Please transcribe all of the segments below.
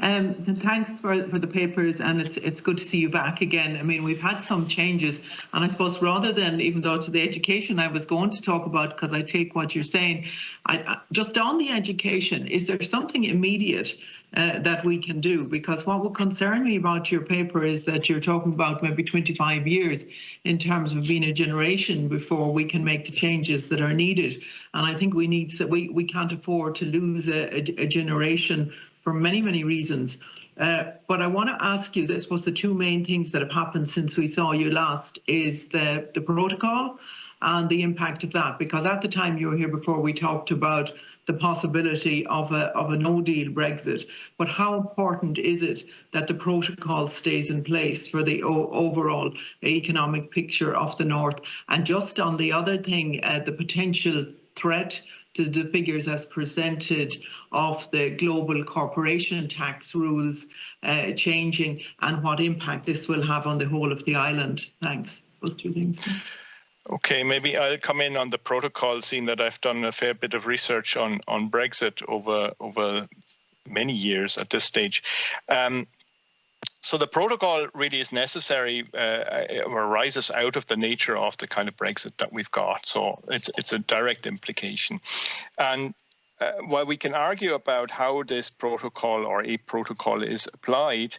Thanks for the papers, and it's good to see you back again. I mean, we've had some changes, and I suppose rather than, even though to the education I was going to talk about, because I take what you're saying, just on the education, is there something immediate that we can do? Because what would concern me about your paper is that you're talking about maybe 25 years in terms of being a generation before we can make the changes that are needed. And I think we can't afford to lose a generation for many, many reasons. But I want to ask you, I suppose the two main things that have happened since we saw you last is the protocol and the impact of that. Because at the time you were here before, we talked about the possibility of a no-deal Brexit. But how important is it that the protocol stays in place for the overall economic picture of the North? And just on the other thing, the potential threat to the figures as presented of the global corporation tax rules changing, and what impact this will have on the whole of the island. Thanks. Those two things. Okay, maybe I'll come in on the protocol, seeing that I've done a fair bit of research on Brexit over many years at this stage. So the protocol really is necessary, or arises out of the nature of the kind of Brexit that we've got. So it's a direct implication. And while we can argue about how this protocol or a protocol is applied,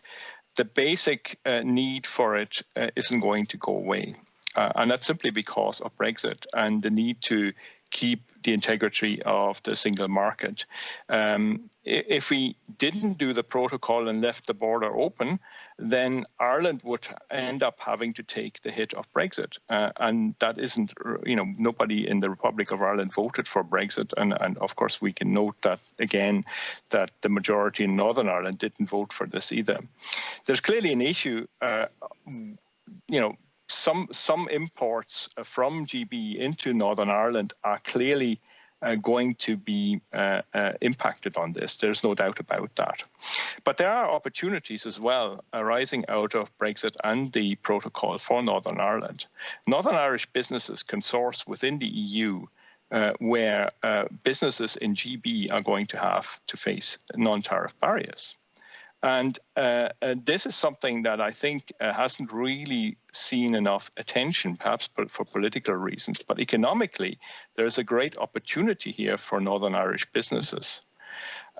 the basic need for it isn't going to go away. And that's simply because of Brexit and the need to keep the integrity of the single market. If we didn't do the protocol and left the border open, then Ireland would end up having to take the hit of Brexit. And that isn't, nobody in the Republic of Ireland voted for Brexit. And of course, we can note that, again, that the majority in Northern Ireland didn't vote for this either. There's clearly an issue, some imports from GB into Northern Ireland are clearly going to be impacted on this. There's no doubt about that. But there are opportunities as well arising out of Brexit and the protocol for Northern Ireland. Northern Irish businesses can source within the EU where businesses in GB are going to have to face non-tariff barriers. And this is something that I think hasn't really seen enough attention, perhaps for political reasons. But economically, there is a great opportunity here for Northern Irish businesses.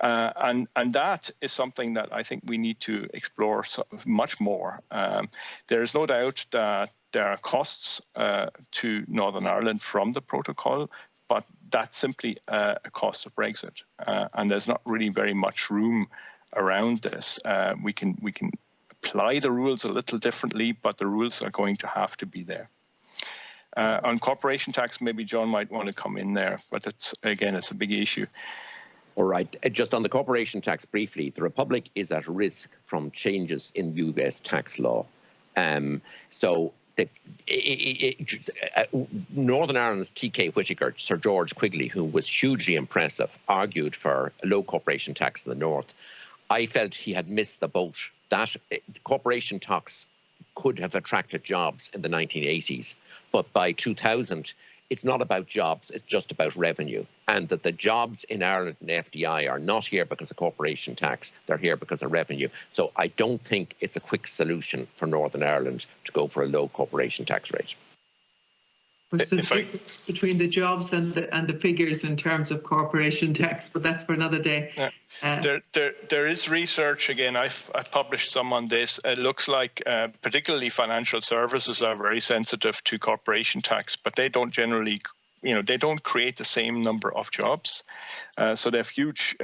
And that is something that I think we need to explore much more. There is no doubt that there are costs to Northern Ireland from the protocol, but that's simply a cost of Brexit. And there's not really very much room around this. We can apply the rules a little differently, but the rules are going to have to be there. On corporation tax, maybe John might want to come in there, but it's a big issue. All right. Just on the corporation tax briefly, the Republic is at risk from changes in US tax law. Northern Ireland's T.K. Whittaker, Sir George Quigley, who was hugely impressive, argued for a low corporation tax in the North. I felt he had missed the boat. That corporation tax could have attracted jobs in the 1980s, but by 2000, it's not about jobs, it's just about revenue. And that the jobs in Ireland and FDI are not here because of corporation tax, they're here because of revenue. So I don't think it's a quick solution for Northern Ireland to go for a low corporation tax rate. There's a difference between the jobs and the figures in terms of corporation tax, but that's for another day. There is research, again, I've published some on this. It looks like particularly financial services are very sensitive to corporation tax, but they don't generally, they don't create the same number of jobs. So they have huge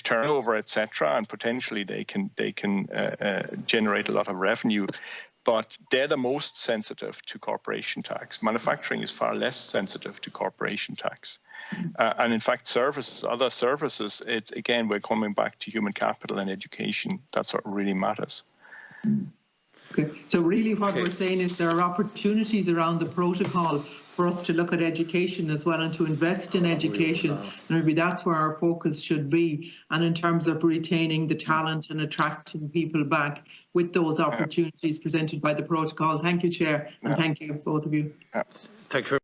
turnover, etc., and potentially they can generate a lot of revenue. But they're the most sensitive to corporation tax. Manufacturing is far less sensitive to corporation tax. And in fact, other services, it's again, we're coming back to human capital and education. That's what really matters. Okay. So really what we're saying is there are opportunities around the protocol for us to look at education as well and to invest in education. And maybe that's where our focus should be. And in terms of retaining the talent and attracting people back with those opportunities presented by the protocol. Thank you, Chair, and thank you, both of you. Thank you.